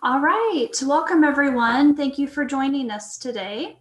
All right, welcome everyone. Thank you for joining us today.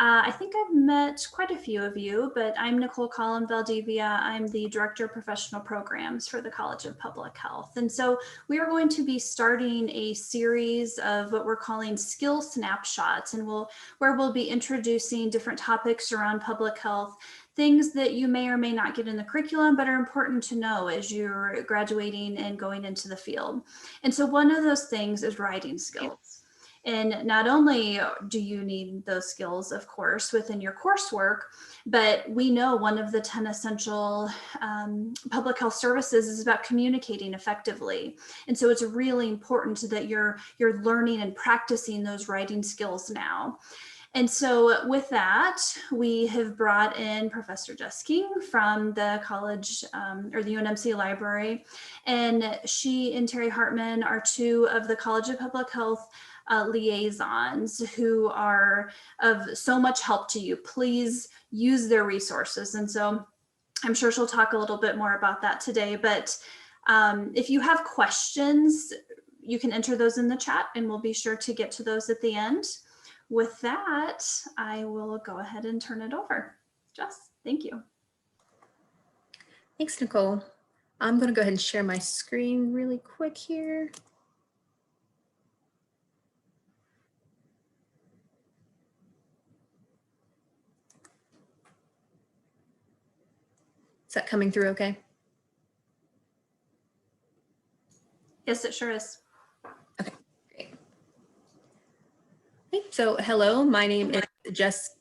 I think I've met quite a few of you, but I'm Nicole Kolm-Valdivia. I'm the Director of Professional Programs for the College of Public Health. And so we are going to be starting a series of what we're calling skill snapshots, and where we'll be introducing different topics around public health, things that you may or may not get in the curriculum, but are important to know as you're graduating and going into the field. And so one of those things is writing skills. And not only do you need those skills, of course, within your coursework, but we know one of the 10 essential public health services is about communicating effectively. And so it's really important that you're learning and practicing those writing skills now. And so with that, we have brought in Professor Jess King from the college or the UNMC library, and she and Terry Hartman are two of the College of Public Health liaisons who are of so much help to you. Please use their resources. And so I'm sure she'll talk a little bit more about that today, but if you have questions, you can enter those in the chat and we'll be sure to get to those at the end. With that, I will go ahead and turn it over. Jess, thank you. Thanks, Nicole. I'm going to go ahead and share my screen really quick here. Is that coming through okay? Yes, it sure is. Okay, great. Okay, so hello, my name is Jess.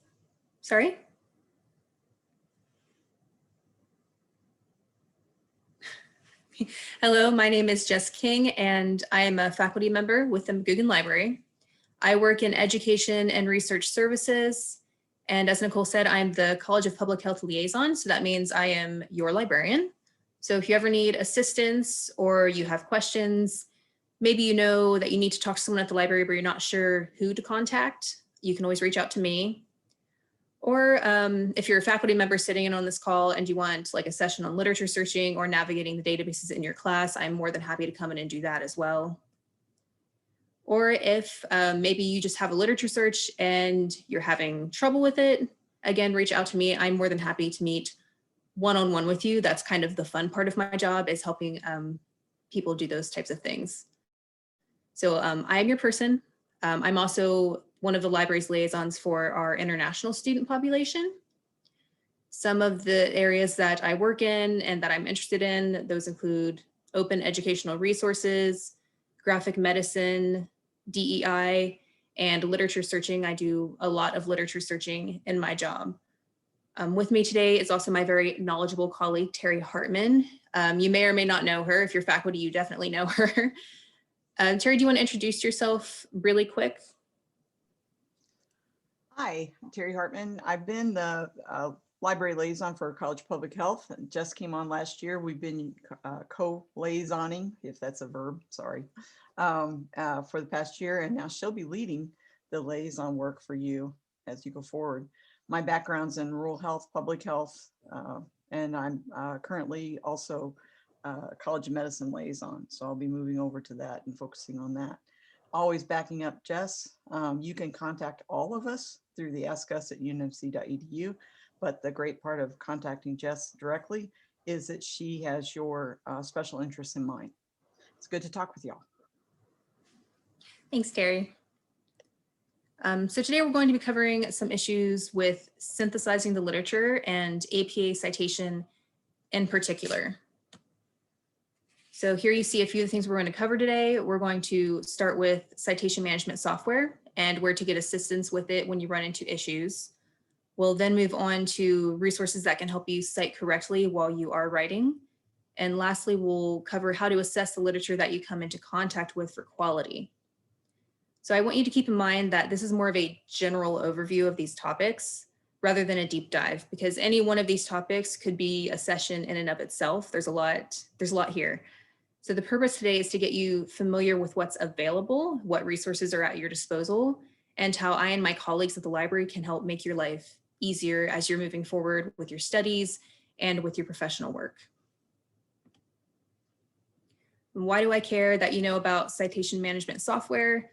Sorry? Hello, my name is Jess King, and I am a faculty member with the McGugin Library. I work in education and research services. And as Nicole said, I'm the College of Public Health liaison. So that means I am your librarian. So if you ever need assistance or you have questions, maybe you know that you need to talk to someone at the library, but you're not sure who to contact, you can always reach out to me. Or if you're a faculty member sitting in on this call and you want like a session on literature searching or navigating the databases in your class, I'm more than happy to come in and do that as well. Or if maybe you just have a literature search and you're having trouble with it, again, reach out to me. I'm more than happy to meet one-on-one with you. That's kind of the fun part of my job, is helping people do those types of things. So I am your person. I'm also one of the library's liaisons for our international student population. Some of the areas that I work in and that I'm interested in, those include open educational resources, graphic medicine, DEI, and literature searching. I do a lot of literature searching in my job. With me today is also my very knowledgeable colleague, Terry Hartman. You may or may not know her. If you're faculty, you definitely know her. Terry, do you want to introduce yourself really quick? Hi, Terry Hartman. I've been the library liaison for College of Public Health. Just came on last year. We've been co-liaisoning, if that's a verb, sorry, for the past year. And now she'll be leading the liaison work for you as you go forward. My background's in rural health, public health, and I'm currently also College of Medicine liaison. So I'll be moving over to that and focusing on that. Always backing up Jess. You can contact all of us through the askus@unmc.edu, but the great part of contacting Jess directly is that she has your special interests in mind. It's good to talk with y'all. Thanks, Terry. So today we're going to be covering some issues with synthesizing the literature and APA citation in particular. So here you see a few of the things we're going to cover today. We're going to start with citation management software and where to get assistance with it when you run into issues. We'll then move on to resources that can help you cite correctly while you are writing. And lastly, we'll cover how to assess the literature that you come into contact with for quality. So I want you to keep in mind that this is more of a general overview of these topics rather than a deep dive, because any one of these topics could be a session in and of itself. There's a lot here. So the purpose today is to get you familiar with what's available, what resources are at your disposal, and how I and my colleagues at the library can help make your life easier as you're moving forward with your studies and with your professional work. Why do I care that you know about citation management software?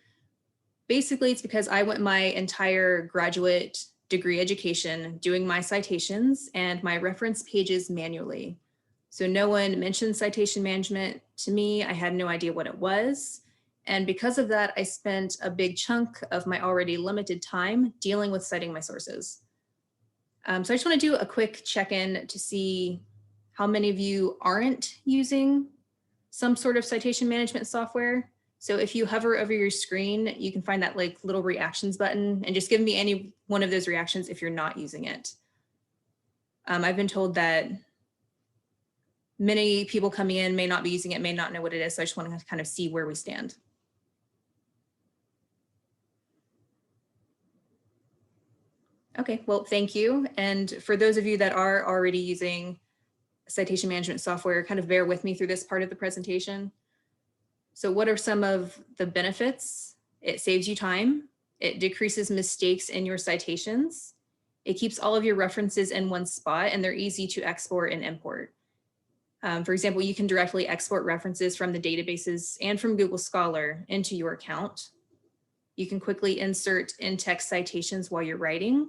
Basically, it's because I went my entire graduate degree education doing my citations and my reference pages manually. So no one mentioned citation management to me. I had no idea what it was. And because of that, I spent a big chunk of my already limited time dealing with citing my sources. So I just want to do a quick check-in to see how many of you aren't using some sort of citation management software. So if you hover over your screen, you can find that like little reactions button and just give me any one of those reactions if you're not using it. I've been told that many people coming in may not be using it, may not know what it is. So I just want to kind of see where we stand. Okay, well, thank you. And for those of you that are already using citation management software, kind of bear with me through this part of the presentation. So what are some of the benefits? It saves you time. It decreases mistakes in your citations. It keeps all of your references in one spot and they're easy to export and import. For example, you can directly export references from the databases and from Google Scholar into your account. You can quickly insert in-text citations while you're writing.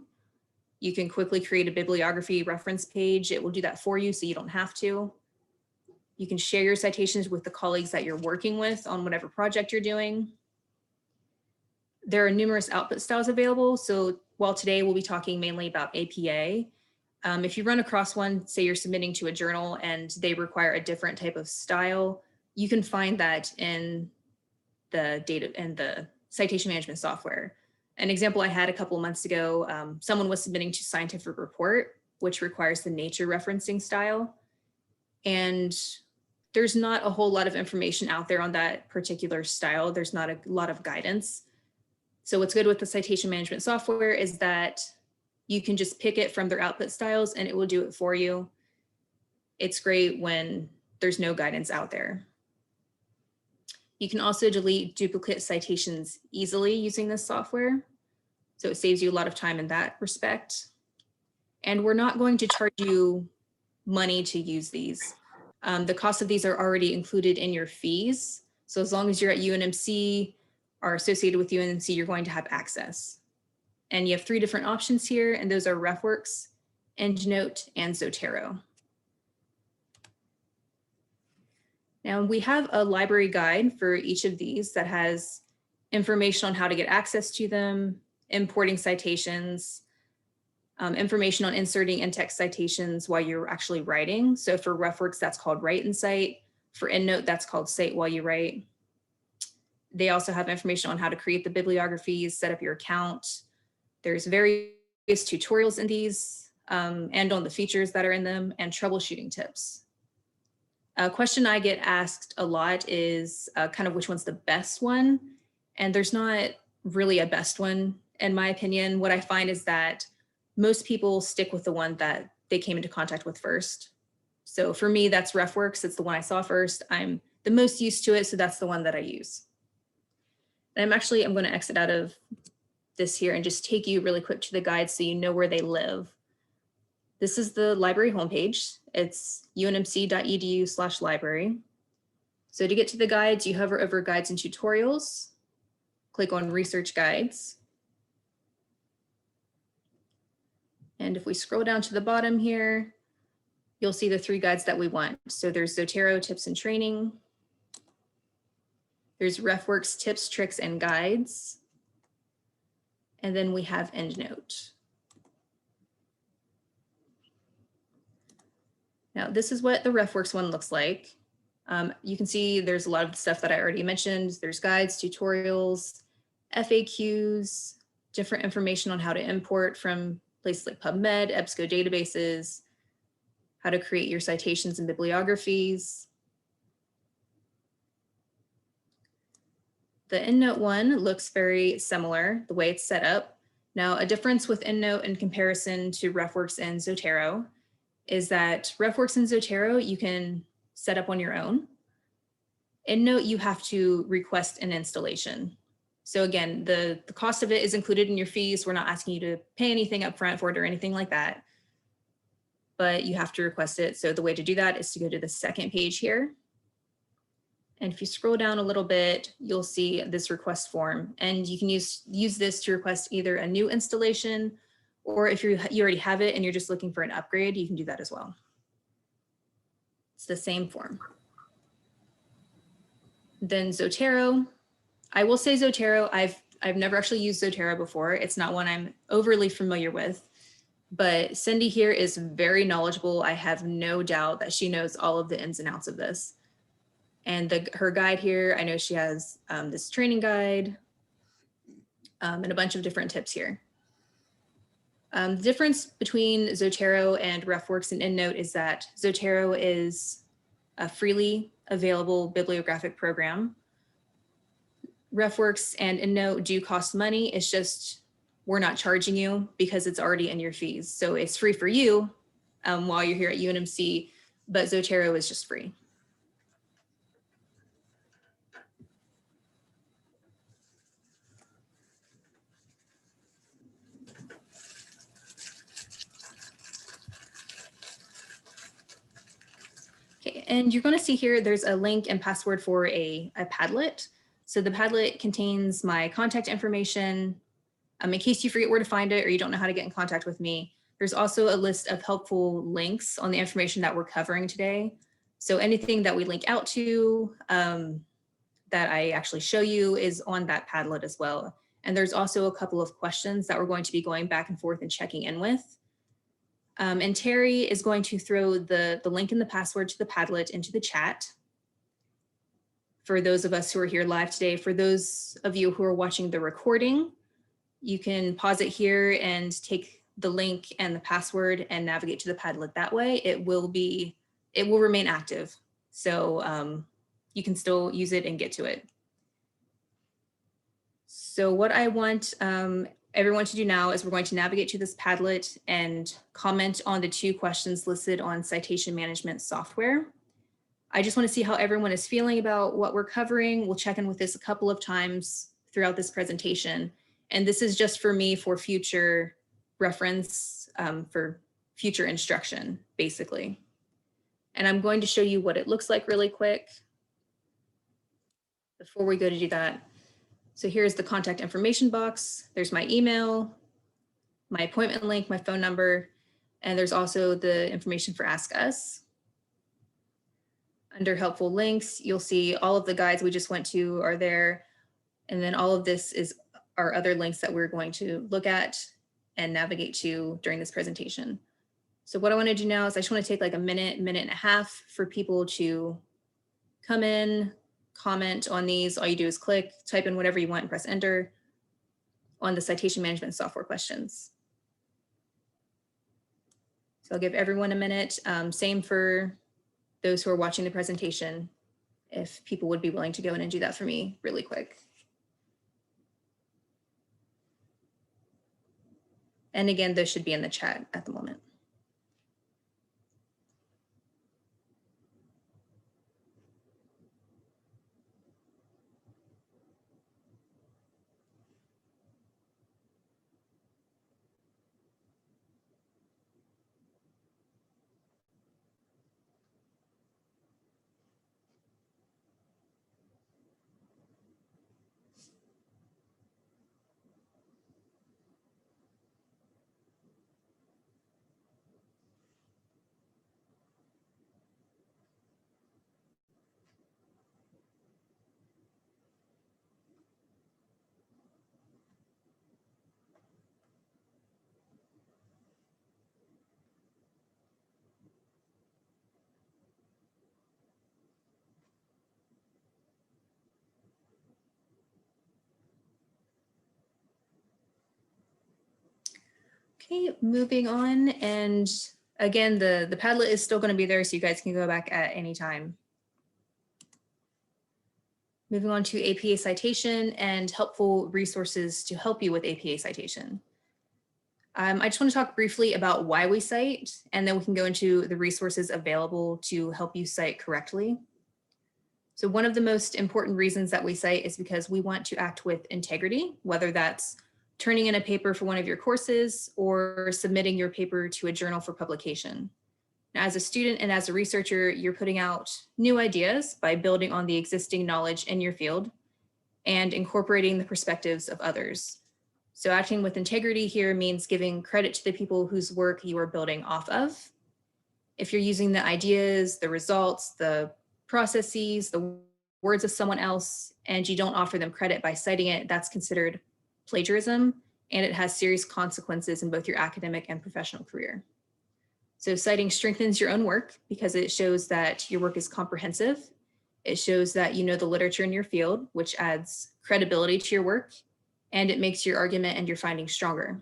You can quickly create a bibliography reference page. It will do that for you so you don't have to. You can share your citations with the colleagues that you're working with on whatever project you're doing. There are numerous output styles available. So while today we'll be talking mainly about APA, if you run across one, say you're submitting to a journal and they require a different type of style, you can find that in the data and the citation management software. An example I had a couple of months ago, someone was submitting to scientific report, which requires the nature referencing style. And there's not a whole lot of information out there on that particular style. There's not a lot of guidance. So what's good with the citation management software is that you can just pick it from their output styles and it will do it for you. It's great when there's no guidance out there. You can also delete duplicate citations easily using this software. So it saves you a lot of time in that respect. And we're not going to charge you money to use these. The cost of these are already included in your fees. So as long as you're at UNMC, are associated with UNMC, you're going to have access. And you have 3 different options here, and those are RefWorks, EndNote, and Zotero. Now we have a library guide for each of these that has information on how to get access to them, importing citations, information on inserting in-text citations while you're actually writing. So for RefWorks, that's called Write and Cite. For EndNote, that's called Cite while you write. They also have information on how to create the bibliographies, set up your account. There's various tutorials in these and on the features that are in them and troubleshooting tips. A question I get asked a lot is kind of which one's the best one. And there's not really a best one, in my opinion. What I find is that most people stick with the one that they came into contact with first. So for me, that's RefWorks. It's the one I saw first. I'm the most used to it, so that's the one that I use. And I'm going to exit out of this here and just take you really quick to the guide so you know where they live. This is the library homepage. It's unmc.edu/library. So to get to the guides, you hover over Guides and Tutorials, click on Research Guides. And if we scroll down to the bottom here, you'll see the 3 guides that we want. So there's Zotero Tips and Training. There's RefWorks Tips, Tricks, and Guides. And then we have EndNote. Now, this is what the RefWorks one looks like. You can see there's a lot of stuff that I already mentioned. There's guides, tutorials, FAQs, different information on how to import from places like PubMed, EBSCO databases, how to create your citations and bibliographies. The EndNote one looks very similar, the way it's set up. Now, a difference with EndNote in comparison to RefWorks and Zotero is that RefWorks and Zotero you can set up on your own. EndNote, you have to request an installation. So again, the cost of it is included in your fees. We're not asking you to pay anything up front for it or anything like that, but you have to request it. So the way to do that is to go to the second page here. And if you scroll down a little bit, you'll see this request form, and you can use this to request either a new installation, or if you already have it and you're just looking for an upgrade, you can do that as well. It's the same form. Then Zotero. I will say Zotero, I've never actually used Zotero before. It's not one I'm overly familiar with, but Cindy here is very knowledgeable. I have no doubt that she knows all of the ins and outs of this. And her guide here, I know she has this training guide and a bunch of different tips here. The difference between Zotero and RefWorks and EndNote is that Zotero is a freely available bibliographic program. RefWorks and EndNote do cost money. It's just we're not charging you because it's already in your fees. So it's free for you while you're here at UNMC, but Zotero is just free. Okay, and you're going to see here, there's a link and password for a Padlet. So the Padlet contains my contact information. In case you forget where to find it or you don't know how to get in contact with me, there's also a list of helpful links on the information that we're covering today. So anything that we link out to that I actually show you is on that Padlet as well. And there's also a couple of questions that we're going to be going back and forth and checking in with. And Terry is going to throw the link and the password to the Padlet into the chat. For those of us who are here live today, for those of you who are watching the recording, you can pause it here and take the link and the password and navigate to the Padlet that way. It will remain active. So you can still use it and get to it. So what I want everyone to do now is we're going to navigate to this Padlet and comment on the 2 questions listed on citation management software. I just want to see how everyone is feeling about what we're covering. We'll check in with this a couple of times throughout this presentation. And this is just for me for future reference, for future instruction, basically. And I'm going to show you what it looks like really quick before we go to do that. So here's the contact information box. There's my email, my appointment link, my phone number, and there's also the information for Ask Us. Under helpful links, you'll see all of the guides we just went to are there. And then all of this are other links that we're going to look at and navigate to during this presentation. So what I want to do now is I just want to take like a minute, minute and a half for people to come in, comment on these. All you do is click, type in whatever you want and press enter on the citation management software questions. So I'll give everyone a minute. Same for those who are watching the presentation, if people would be willing to go in and do that for me really quick. And again, those should be in the chat at the moment. Okay, moving on. And again, the Padlet is still going to be there, so you guys can go back at any time. Moving on to APA citation and helpful resources to help you with APA citation. I just want to talk briefly about why we cite, and then we can go into the resources available to help you cite correctly. So one of the most important reasons that we cite is because we want to act with integrity, whether that's turning in a paper for one of your courses or submitting your paper to a journal for publication. Now, as a student and as a researcher, you're putting out new ideas by building on the existing knowledge in your field and incorporating the perspectives of others. So acting with integrity here means giving credit to the people whose work you are building off of. If you're using the ideas, the results, the processes, the words of someone else, and you don't offer them credit by citing it, that's considered plagiarism, and it has serious consequences in both your academic and professional career. So citing strengthens your own work because it shows that your work is comprehensive. It shows that you know the literature in your field, which adds credibility to your work, and it makes your argument and your findings stronger.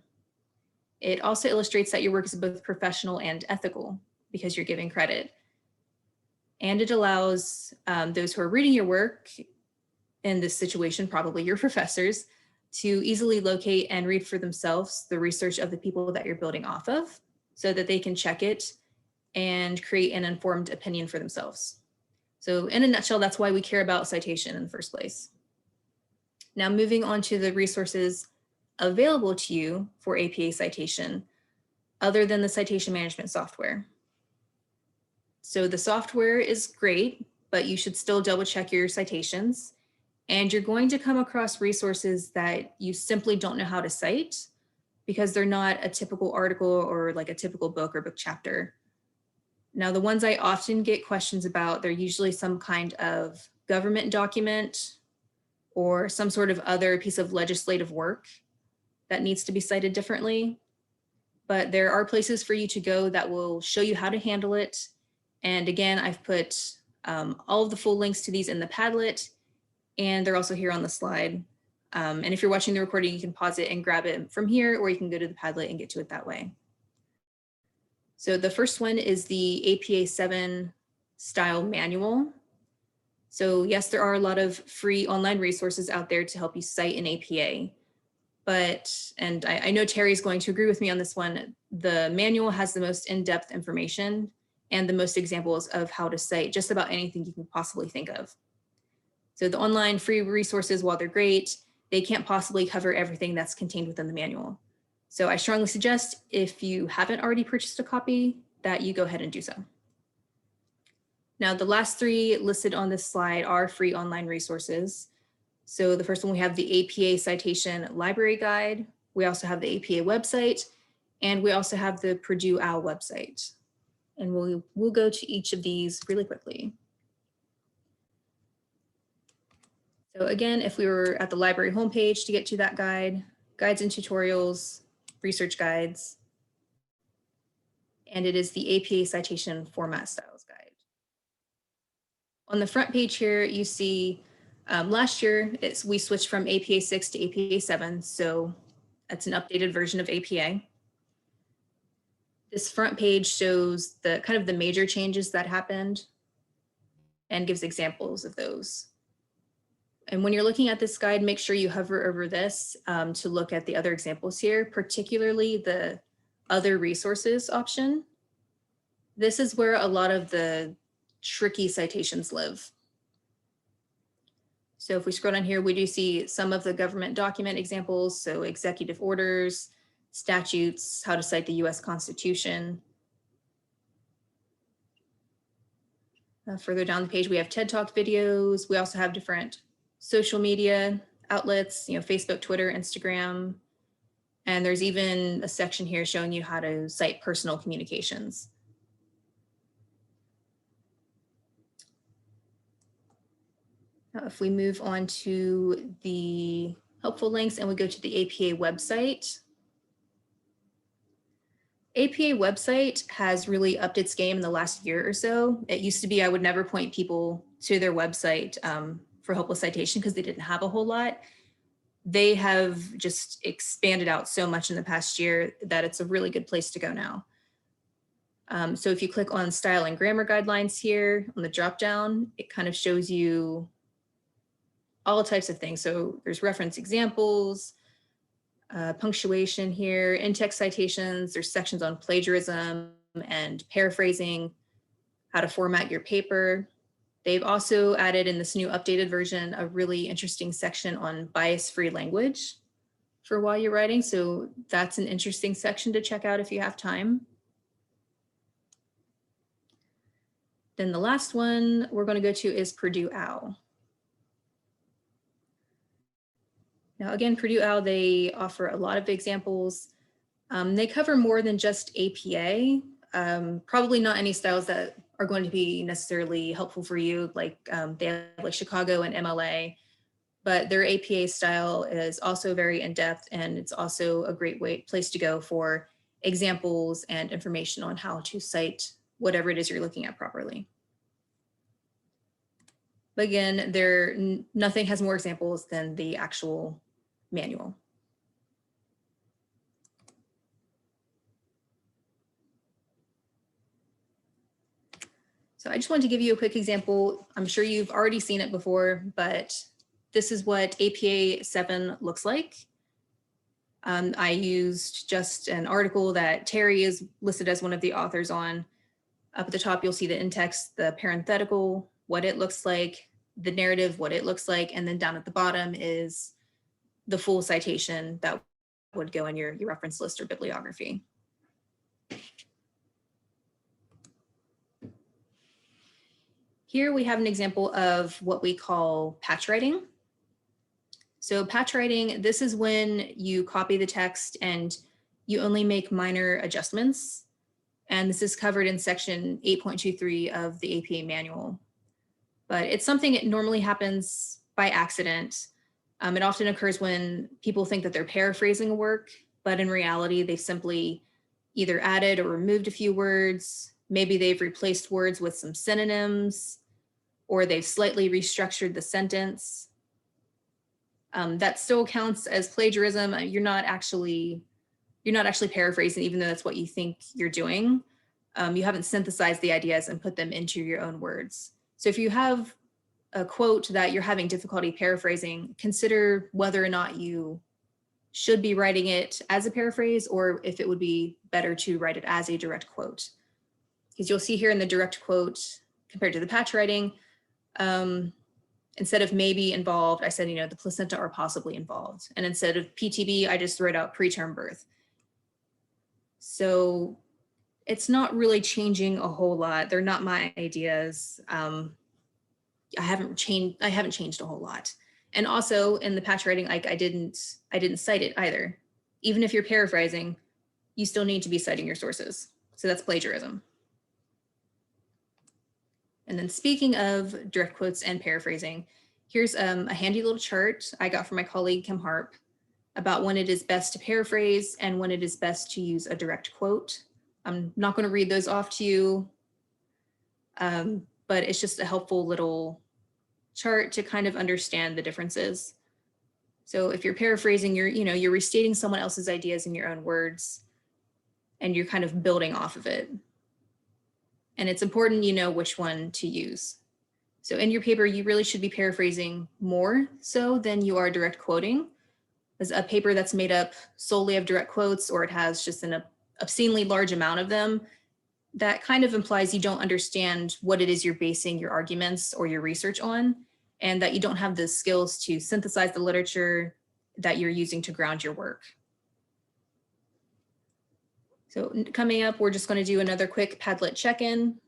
It also illustrates that your work is both professional and ethical because you're giving credit. And it allows those who are reading your work, in this situation, probably your professors, to easily locate and read for themselves the research of the people that you're building off of so that they can check it and create an informed opinion for themselves. So in a nutshell, that's why we care about citation in the first place. Now, moving on to the resources available to you for APA citation, other than the citation management software. So the software is great, but you should still double check your citations. And you're going to come across resources that you simply don't know how to cite because they're not a typical article or like a typical book or book chapter. Now, the ones I often get questions about, they're usually some kind of government document or some sort of other piece of legislative work that needs to be cited differently. But there are places for you to go that will show you how to handle it. And again, I've put all of the full links to these in the Padlet, and they're also here on the slide. And if you're watching the recording, you can pause it and grab it from here, or you can go to the Padlet and get to it that way. So the first one is the APA 7 style manual. So yes, there are a lot of free online resources out there to help you cite an APA. But, and I know Terry's going to agree with me on this one, the manual has the most in-depth information and the most examples of how to cite just about anything you can possibly think of. So the online free resources, while they're great, they can't possibly cover everything that's contained within the manual. So I strongly suggest, if you haven't already purchased a copy, that you go ahead and do so. Now, the last three listed on this slide are free online resources. So the first one, we have the APA Citation Library Guide. We also have the APA website, and we also have the Purdue OWL website. And we'll go to each of these really quickly. So again, if we were at the library homepage to get to that guide, guides and tutorials, research guides, and it is the APA Citation Format Styles Guide. On the front page here, you see last year, we switched from APA 6 to APA 7, so that's an updated version of APA. This front page shows the kind of the major changes that happened and gives examples of those. And when you're looking at this guide, make sure you hover over this to look at the other examples here, particularly the other resources option. This is where a lot of the tricky citations live. So if we scroll down here, we do see some of the government document examples, so executive orders, statutes, how to cite the US Constitution. Further down the page, we have TED Talk videos. We also have different social media outlets, Facebook, Twitter, Instagram. And there's even a section here showing you how to cite personal communications. Now, if we move on to the helpful links and we go to the APA website, APA website has really upped its game in the last year or so. It used to be I would never point people to their website for help with citation because they didn't have a whole lot. They have just expanded out so much in the past year that it's a really good place to go now. So if you click on style and grammar guidelines here on the dropdown, it kind of shows you all types of things. So there's reference examples, punctuation here, in-text citations, there's sections on plagiarism and paraphrasing, how to format your paper. They've also added in this new updated version a really interesting section on bias-free language for while you're writing. So that's an interesting section to check out if you have time. Then the last one we're going to go to is Purdue OWL. Now again, Purdue OWL, they offer a lot of examples. They cover more than just APA, probably not any styles that are going to be necessarily helpful for you, like they have like Chicago and MLA, but their APA style is also very in-depth, and it's also a great place to go for examples and information on how to cite whatever it is you're looking at properly. But again, nothing has more examples than the actual manual. So I just wanted to give you a quick example. I'm sure you've already seen it before, but this is what APA 7 looks like. I used just an article that Terry is listed as one of the authors on. Up at the top, you'll see the in-text, the parenthetical, what it looks like, the narrative, what it looks like, and then down at the bottom is the full citation that would go in your reference list or bibliography. Here we have an example of what we call patch writing. So patch writing, this is when you copy the text and you only make minor adjustments. And this is covered in section 8.23 of the APA manual. But it's something that normally happens by accident. It often occurs when people think that they're paraphrasing a work, but in reality, they simply either added or removed a few words. Maybe they've replaced words with some synonyms, or they've slightly restructured the sentence. That still counts as plagiarism. You're not actually paraphrasing, even though that's what you think you're doing. You haven't synthesized the ideas and put them into your own words. So if you have a quote that you're having difficulty paraphrasing, consider whether or not you should be writing it as a paraphrase, or if it would be better to write it as a direct quote. Because you'll see here in the direct quote, compared to the patch writing, instead of maybe involved, I said, the placenta are possibly involved. And instead of PTB, I just wrote out preterm birth. So it's not really changing a whole lot. They're not my ideas. I haven't changed a whole lot. And also in the patch writing, I didn't cite it either. Even if you're paraphrasing, you still need to be citing your sources. So that's plagiarism. And then speaking of direct quotes and paraphrasing, here's a handy little chart I got from my colleague Kim Harp about when it is best to paraphrase and when it is best to use a direct quote. I'm not going to read those off to you, but it's just a helpful little chart to kind of understand the differences. So if you're paraphrasing, you're restating someone else's ideas in your own words, and you're kind of building off of it. And it's important you know which one to use. So in your paper, you really should be paraphrasing more so than you are direct quoting. As a paper that's made up solely of direct quotes, or it has just an obscenely large amount of them, that kind of implies you don't understand what it is you're basing your arguments or your research on, and that you don't have the skills to synthesize the literature that you're using to ground your work. So coming up, we're just going to do another quick Padlet check-in.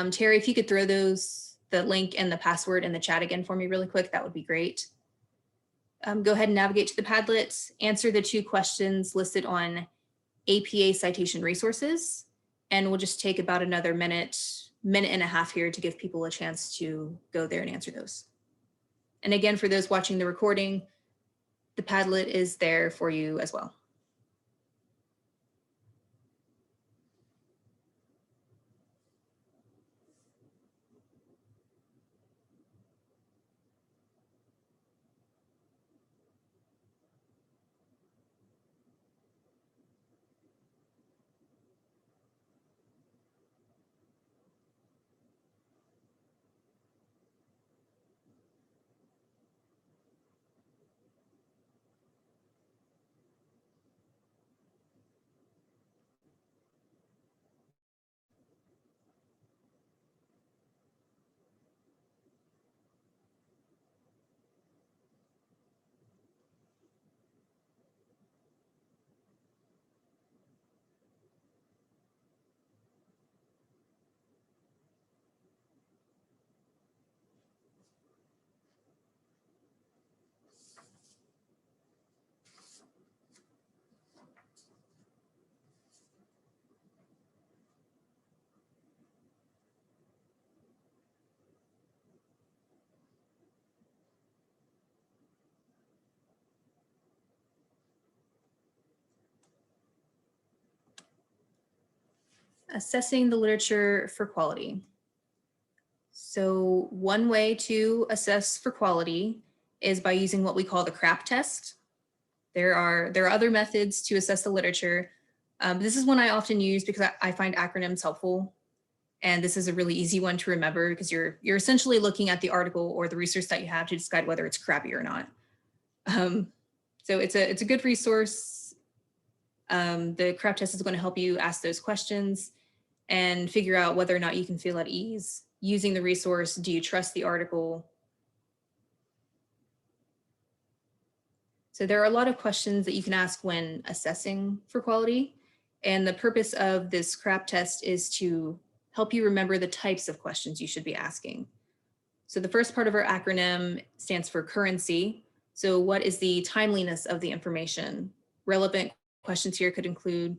Terry, if you could throw the link and the password in the chat again for me really quick, that would be great. Go ahead and navigate to the Padlet, answer the 2 questions listed on APA citation resources, and we'll just take about another minute and a half here to give people a chance to go there and answer those. And again, for those watching the recording, the Padlet is there for you as well. Assessing the literature for quality. So one way to assess for quality is by using what we call the CRAP test. There are other methods to assess the literature. This is one I often use because I find acronyms helpful. And this is a really easy one to remember because you're essentially looking at the article or the research that you have to decide whether it's crappy or not. So it's a good resource. The CRAP test is going to help you ask those questions and figure out whether or not you can feel at ease using the resource. Do you trust the article? So there are a lot of questions that you can ask when assessing for quality. And the purpose of this CRAP test is to help you remember the types of questions you should be asking. So the first part of our acronym stands for currency. So what is the timeliness of the information? Relevant questions here could include,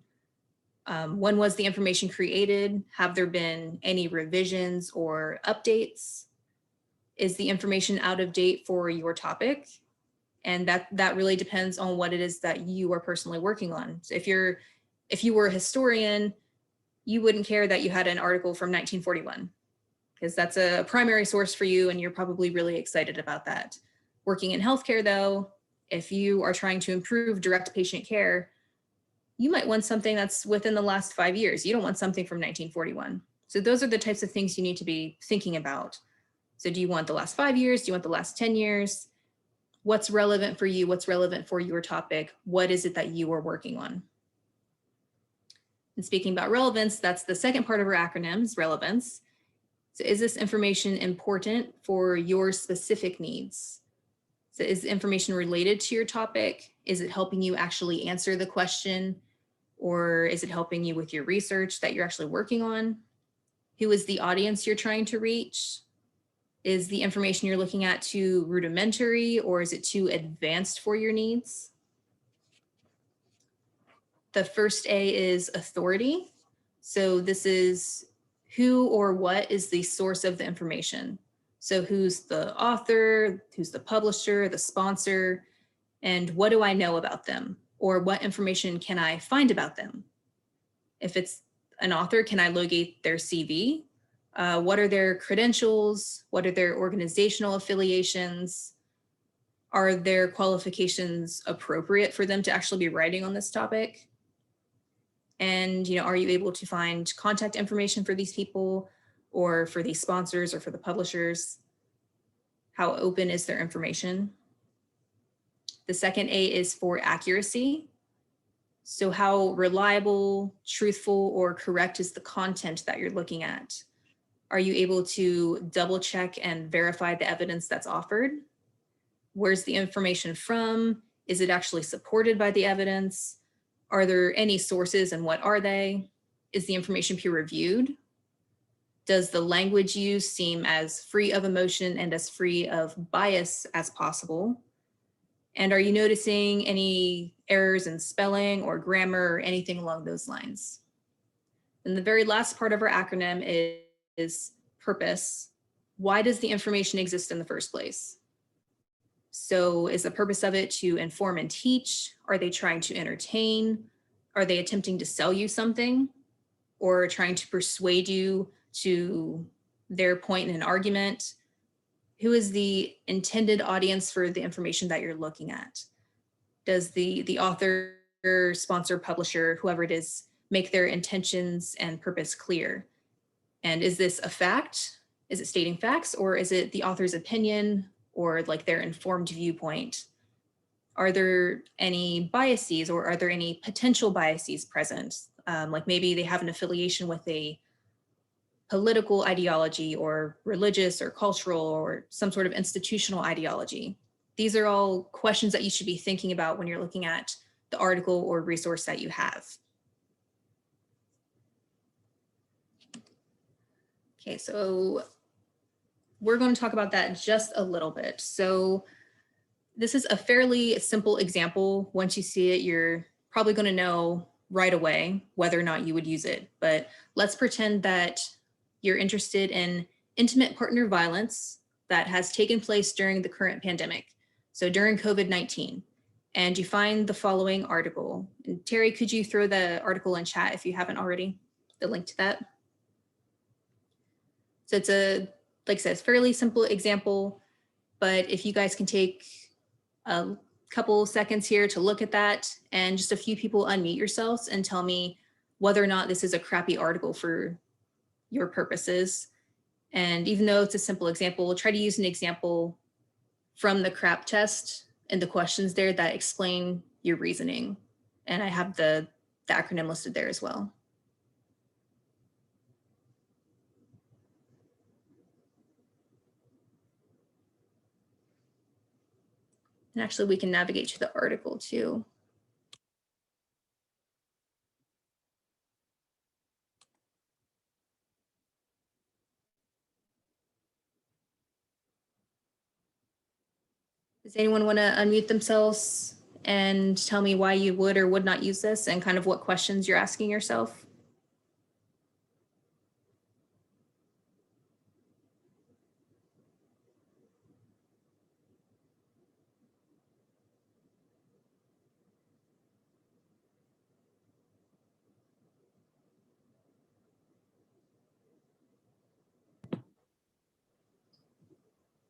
when was the information created? Have there been any revisions or updates? Is the information out of date for your topic? And that really depends on what it is that you are personally working on. So if you were a historian, you wouldn't care that you had an article from 1941 because that's a primary source for you and you're probably really excited about that. Working in healthcare though, if you are trying to improve direct patient care, you might want something that's within the last 5 years. You don't want something from 1941. So those are the types of things you need to be thinking about. So do you want the last 5 years? Do you want the last 10 years? What's relevant for you? What's relevant for your topic? What is it that you are working on? And speaking about relevance, that's the second part of our acronyms, relevance. So is this information important for your specific needs? So is the information related to your topic? Is it helping you actually answer the question? Or is it helping you with your research that you're actually working on? Who is the audience you're trying to reach? Is the information you're looking at too rudimentary or is it too advanced for your needs? The first A is authority. So this is who or what is the source of the information. So who's the author, who's the publisher, the sponsor, and what do I know about them? Or what information can I find about them? If it's an author, can I locate their CV? What are their credentials? What are their organizational affiliations? Are their qualifications appropriate for them to actually be writing on this topic? And, are you able to find contact information for these people or for these sponsors or for the publishers? How open is their information? The second A is for accuracy. So how reliable, truthful, or correct is the content that you're looking at? Are you able to double check and verify the evidence that's offered? Where's the information from? Is it actually supported by the evidence? Are there any sources and what are they? Is the information peer reviewed? Does the language used seem as free of emotion and as free of bias as possible? And are you noticing any errors in spelling or grammar or anything along those lines? And the very last part of our acronym is purpose. Why does the information exist in the first place? So is the purpose of it to inform and teach? Are they trying to entertain? Are they attempting to sell you something or trying to persuade you to their point in an argument? Who is the intended audience for the information that you're looking at? Does the author, sponsor, publisher, whoever it is, make their intentions and purpose clear? And is this a fact? Is it stating facts or is it the author's opinion or like their informed viewpoint? Are there any biases or are there any potential biases present? Like maybe they have an affiliation with a political ideology or religious or cultural or some sort of institutional ideology. These are all questions that you should be thinking about when you're looking at the article or resource that you have. Okay, so we're going to talk about that just a little bit. So this is a fairly simple example. Once you see it, you're probably going to know right away whether or not you would use it. But let's pretend that you're interested in intimate partner violence that has taken place during the current pandemic. So during COVID-19, and you find the following article. And Terry, could you throw the article in chat if you haven't already? the link to that. So it's a, like I said, it's a fairly simple example, but if you guys can take a couple seconds here to look at that, and just a few people unmute yourselves and tell me whether or not this is a crappy article for your purposes. And even though it's a simple example, we'll try to use an example from the CRAP test and the questions there that explain your reasoning. And I have the acronym listed there as well. And actually, we can navigate to the article too. Does anyone want to unmute themselves and tell me why you would or would not use this and kind of what questions you're asking yourself?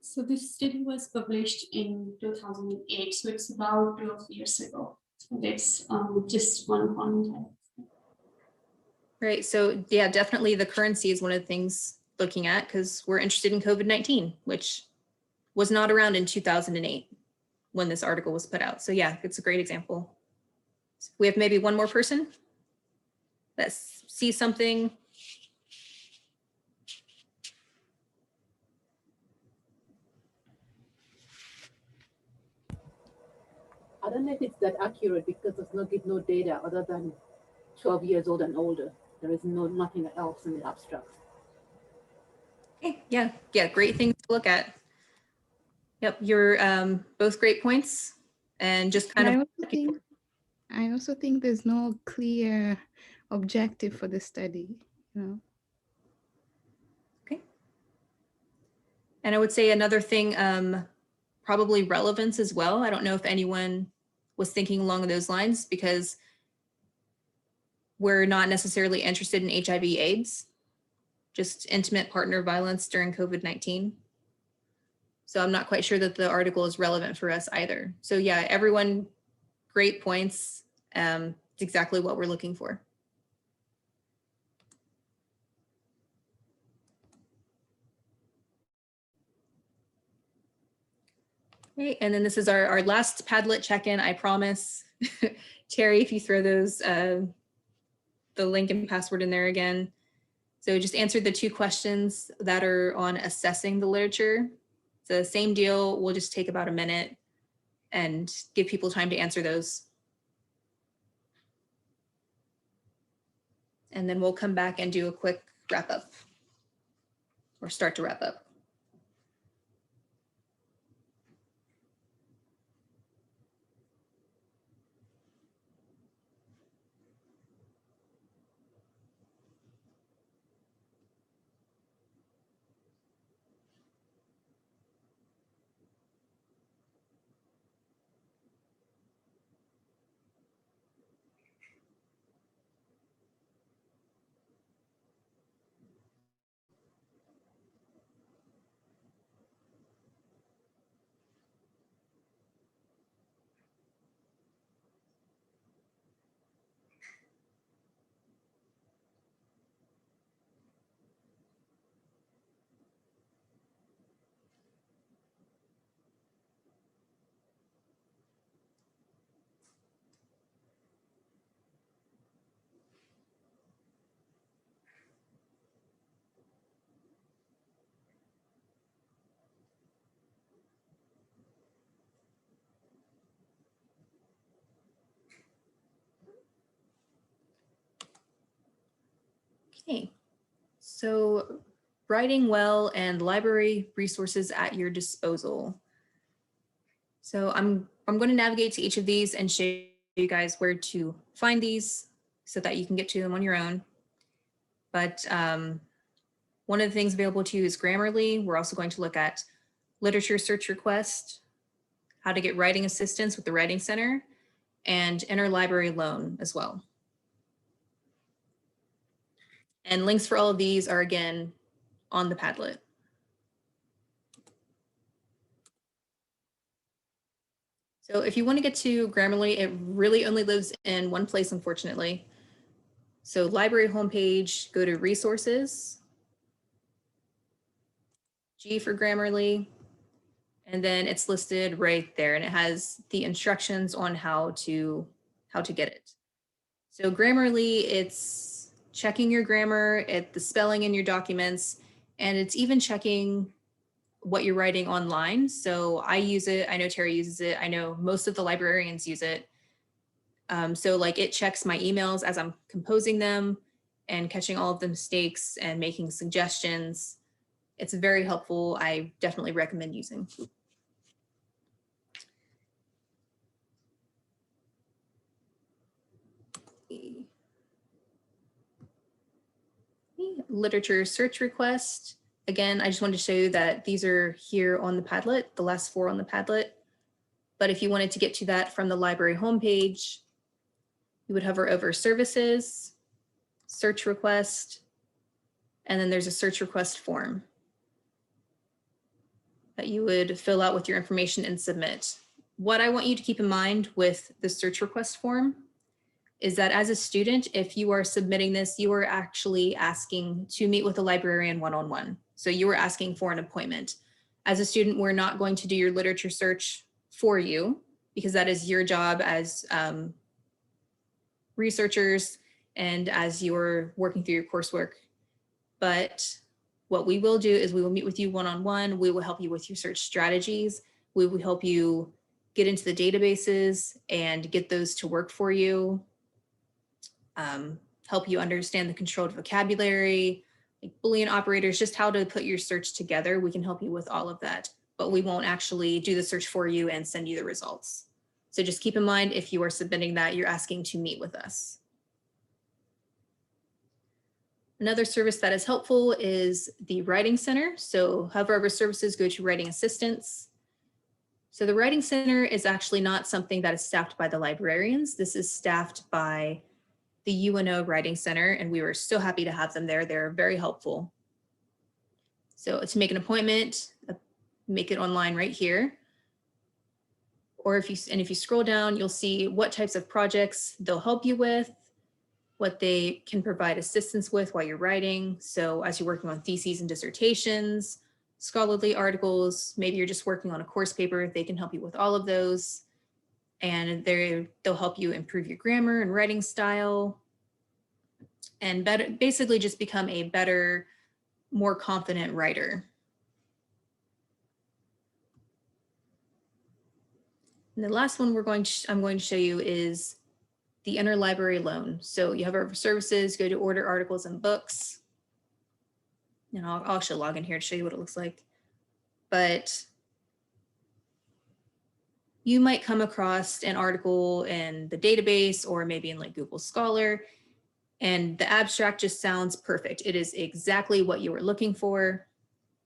So this study was published in 2008, so it's about 12 years ago. So that's just one comment. Right, so yeah, definitely the currency is one of the things looking at because we're interested in COVID-19, which was not around in 2008 when this article was put out. So yeah, it's a great example. We have maybe one more person that sees something. I don't know if it's that accurate because it does not give no data other than 12 years old and older. There is nothing else in the abstract. Okay, yeah, great things to look at. Yep, you're both great points, and just kind of. I also think there's no clear objective for the study, you know. Okay. And I would say another thing, probably relevance as well. I don't know if anyone was thinking along those lines because we're not necessarily interested in HIV/AIDS, just intimate partner violence during COVID-19. So I'm not quite sure that the article is relevant for us either. So yeah, everyone, great points. It's exactly what we're looking for. Okay, and then this is our last Padlet check-in, I promise. Terry, if you throw those, the link and password in there again. So just answer the two questions that are on assessing the literature. It's the same deal. We'll just take about a minute and give people time to answer those. And then we'll come back and do a quick wrap up or start to wrap up. Okay, so writing well and library resources at your disposal. So I'm going to navigate to each of these and show you guys where to find these so that you can get to them on your own. But one of the things available to you is Grammarly. We're also going to look at literature search request, how to get writing assistance with the Writing Center, and interlibrary loan as well. And links for all of these are again on the Padlet. So if you want to get to Grammarly, it really only lives in one place, unfortunately. So library homepage, go to resources, G for Grammarly, and then it's listed right there, and it has the instructions on how to get it. So Grammarly, it's checking your grammar, the spelling in your documents, and it's even checking what you're writing online. So I use it. I know Terry uses it. I know most of the librarians use it. So like it checks my emails as I'm composing them and catching all of the mistakes and making suggestions. It's very helpful. I definitely recommend using. Literature search request. Again, I just wanted to show you that these are here on the Padlet, the last 4 on the Padlet. But if you wanted to get to that from the library homepage, you would hover over services, search request, and then there's a search request form that you would fill out with your information and submit. What I want you to keep in mind with the search request form is that as a student, if you are submitting this, you are actually asking to meet with a librarian one-on-one. So you are asking for an appointment. As a student, we're not going to do your literature search for you because that is your job as researchers and as you're working through your coursework. But what we will do is we will meet with you one-on-one. We will help you with your search strategies. We will help you get into the databases and get those to work for you. Help you understand the controlled vocabulary, like Boolean operators, just how to put your search together. We can help you with all of that, but we won't actually do the search for you and send you the results. So just keep in mind, if you are submitting that, you're asking to meet with us. Another service that is helpful is the Writing Center. So hover over services, go to Writing Assistance. So the Writing Center is actually not something that is staffed by the librarians. This is staffed by the UNO Writing Center, and we were so happy to have them there. They're very helpful. So to make an appointment, make it online right here. Or if you scroll down, you'll see what types of projects they'll help you with, what they can provide assistance with while you're writing. So as you're working on theses and dissertations, scholarly articles, maybe you're just working on a course paper, they can help you with all of those. And they'll help you improve your grammar and writing style and basically just become a better, more confident writer. And the last one I'm going to show you is the interlibrary loan. So you have our services, go to order articles and books. And I'll actually log in here to show you what it looks like. But you might come across an article in the database or maybe in like Google Scholar, and the abstract just sounds perfect. It is exactly what you were looking for,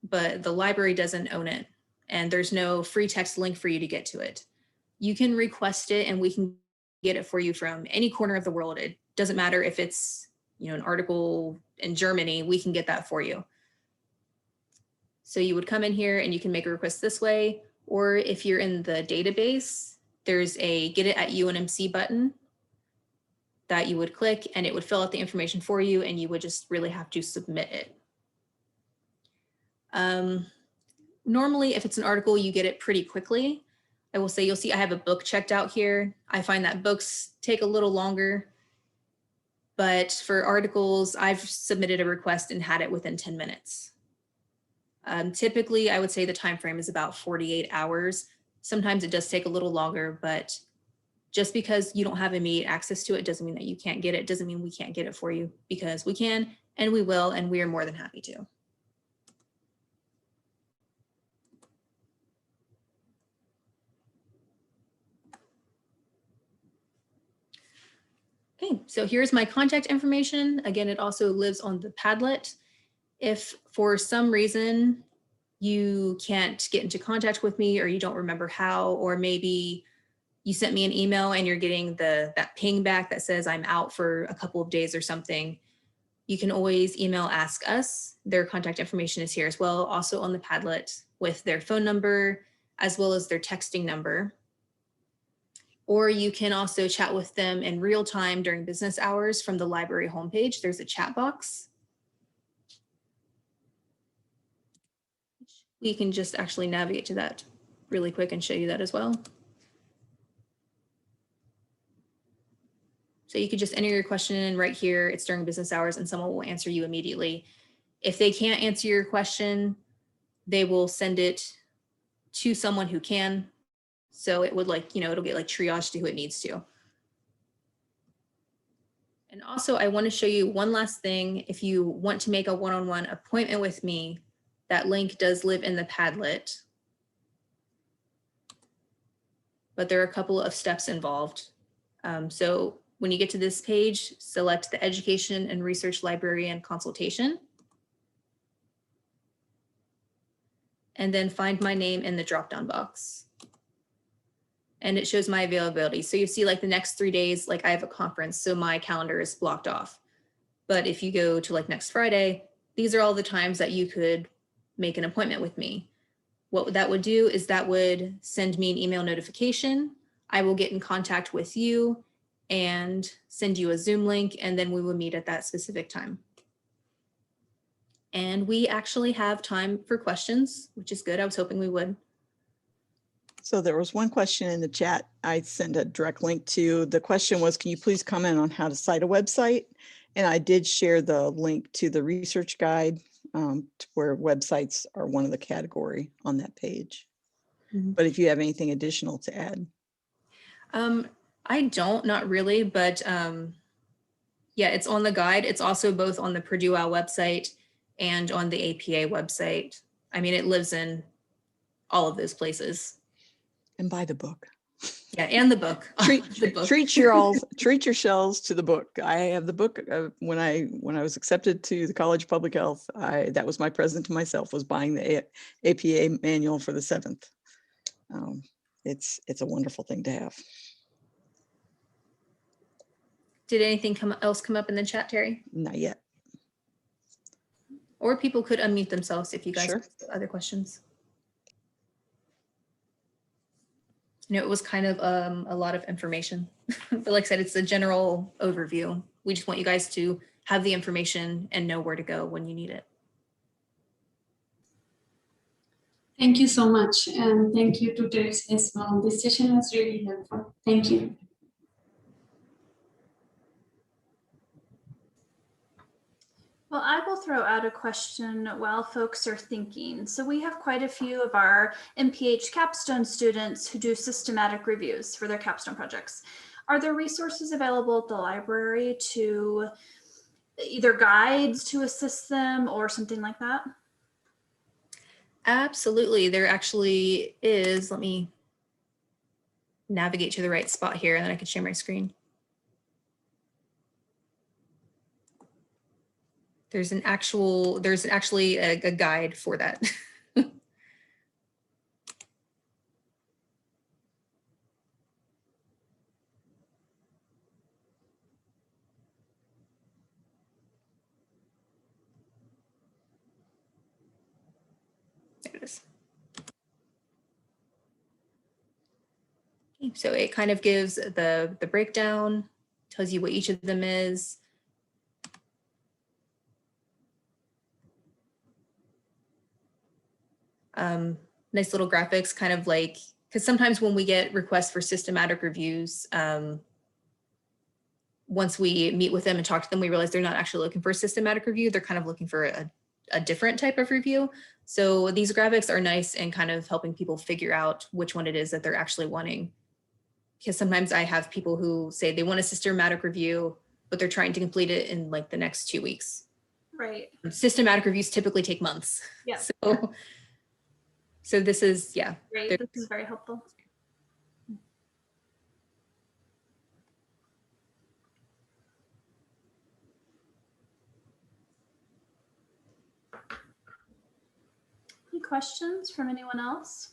but the library doesn't own it, and there's no free text link for you to get to it. You can request it and we can get it for you from any corner of the world. It doesn't matter if it's, an article in Germany, we can get that for you. So you would come in here and you can make a request this way, or if you're in the database, there's a get it at UNMC button that you would click and it would fill out the information for you and you would just really have to submit it. Normally, if it's an article, you get it pretty quickly. I will say, you'll see I have a book checked out here. I find that books take a little longer, but for articles, I've submitted a request and had it within 10 minutes. Typically, I would say the time frame is about 48 hours. Sometimes it does take a little longer, but just because you don't have immediate access to it doesn't mean that you can't get it. Doesn't mean we can't get it for you, because we can and we will, and we are more than happy to. Okay, so here's my contact information. Again, it also lives on the Padlet. If for some reason you can't get into contact with me or you don't remember how, or maybe you sent me an email and you're getting that ping back that says I'm out for a couple of days or something, you can always email Ask Us. Their contact information is here as well, also on the Padlet with their phone number as well as their texting number. Or you can also chat with them in real time during business hours from the library homepage. There's a chat box. We can just actually navigate to that really quick and show you that as well. So you could just enter your question in right here. It's during business hours and someone will answer you immediately. If they can't answer your question, they will send it to someone who can. So it would it'll get triaged to who it needs to. And also I want to show you one last thing. If you want to make a one-on-one appointment with me, that link does live in the Padlet. But there are a couple of steps involved. So when you get to this page, select the Education and Research Librarian Consultation. And then find my name in the drop-down box. And it shows my availability. So you see the next 3 days, I have a conference, so my calendar is blocked off. But if you go to next Friday, these are all the times that you could make an appointment with me. What that would do is that would send me an email notification. I will get in contact with you and send you a Zoom link, and then we will meet at that specific time. And we actually have time for questions, which is good. I was hoping we would. So there was one question in the chat I sent a direct link to. The question was, can you please comment on how to cite a website? And I did share the link to the research guide where websites are one of the category on that page. Mm-hmm. But if you have anything additional to add. I don't, not really, but yeah, it's on the guide. It's also both on the Purdue OWL website and on the APA website. I mean, it lives in all of those places. And buy the book. Yeah, and the book. Treat yourselves to the book. I have the book. When I was accepted to the College of Public Health, that was my present to myself, was buying the APA manual for the 7th. It's a wonderful thing to have. Did anything else come up in the chat, Terry? Not yet. Or people could unmute themselves if you guys have other questions. It was kind of a lot of information, but like I said, it's a general overview. We just want you guys to have the information and know where to go when you need it. Thank you so much. And thank you to Terry as well. This session was really helpful. Thank you. Well, I will throw out a question while folks are thinking. So we have quite a few of our MPH capstone students who do systematic reviews for their capstone projects. Are there resources available at the library to either guides to assist them or something like that? Absolutely. There actually is. Let me navigate to the right spot here and then I can share my screen. There's actually a guide for that. There it is. Okay, so it kind of gives the breakdown, tells you what each of them is. Nice little graphics, kind of like, because sometimes when we get requests for systematic reviews, once we meet with them and talk to them, we realize they're not actually looking for a systematic review. They're kind of looking for a different type of review. So these graphics are nice and kind of helping people figure out which one it is that they're actually wanting. Because sometimes I have people who say they want a systematic review, but they're trying to complete it in like the next 2 weeks. Right. Systematic reviews typically take months. Yeah. So this is, yeah. Great. This is very helpful. Any questions from anyone else?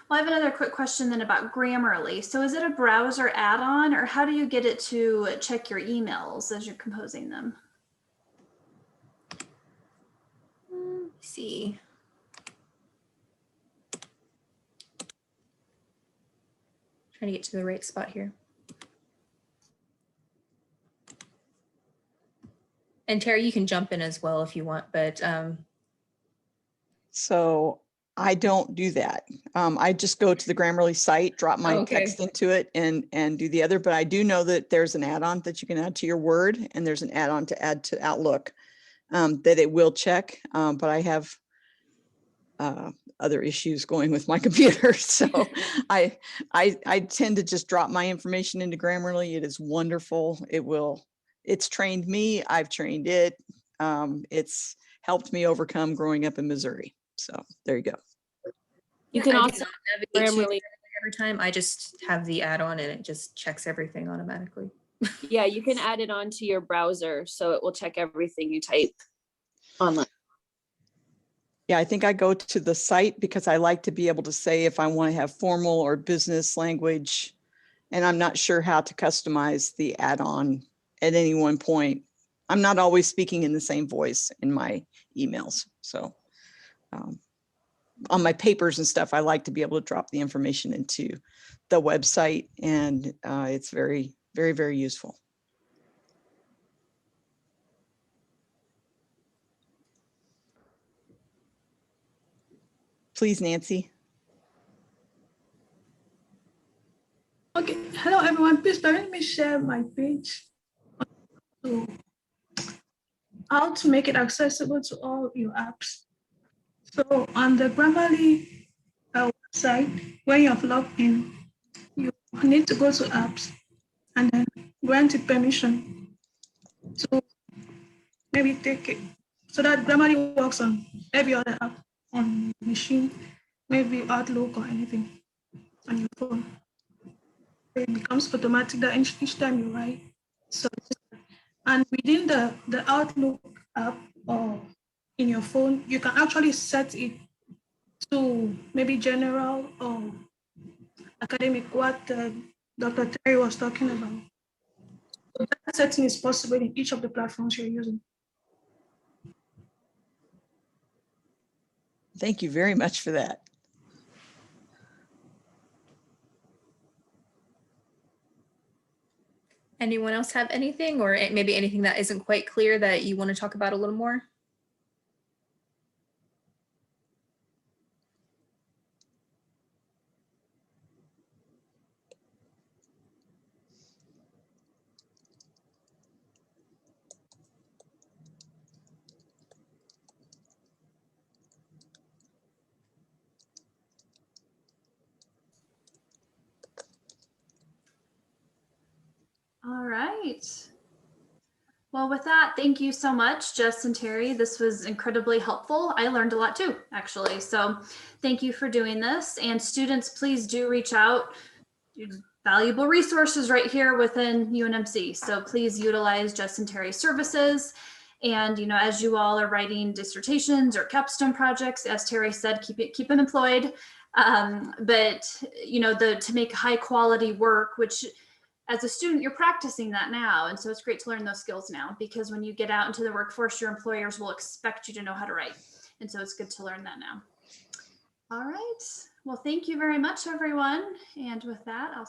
Well, I have another quick question then about Grammarly. So is it a browser add-on, or how do you get it to check your emails as you're composing them? Let's see. Trying to get to the right spot here. And Terry, you can jump in as well if you want, but So I don't do that. I just go to the Grammarly site, drop my Okay. text into it and do the other, but I do know that there's an add-on that you can add to your Word and there's an add-on to add to Outlook that it will check. But I have other issues going with my computer. So I tend to just drop my information into Grammarly. It is wonderful. It's trained me. I've trained it. It's helped me overcome growing up in Missouri. So there you go. You can I do also not navigate to Grammarly. every time. I just have the add-on and it just checks everything automatically. Yeah, you can add it onto your browser, so it will check everything you type online. Yeah, I think I go to the site because I like to be able to say if I want to have formal or business language, and I'm not sure how to customize the add-on at any one point. I'm not always speaking in the same voice in my emails. So on my papers and stuff, I like to be able to drop the information into the website, and it's very, very, very useful. Please, Nancy. Okay, hello everyone. Please let me share my page. So, how to make it accessible to all your apps. So on the Grammarly website, when you have logged in, you need to go to apps and then grant it permission. So maybe take it so that Grammarly works on every other app on your machine, maybe Outlook or anything on your phone. It becomes automatic that each time you write. So, and within the Outlook app or in your phone, you can actually set it to maybe general or academic, what Dr. Terry was talking about. So that setting is possible in each of the platforms you're using. Thank you very much for that. Anyone else have anything, or maybe anything that isn't quite clear that you want to talk about a little more? All right. Well, with that, thank you so much, Jess and Terry. This was incredibly helpful. I learned a lot too, actually. So thank you for doing this. And students, please do reach out. Valuable resources right here within UNMC. So please utilize Jess and Terry's services. And, you know, as you all are writing dissertations or capstone projects, as Terry said, keep them employed. But, you know, to make high quality work, which as a student, you're practicing that now. And so it's great to learn those skills now, because when you get out into the workforce, your employers will expect you to know how to write. And so it's good to learn that now. All right. Well, thank you very much, everyone. And with that, I'll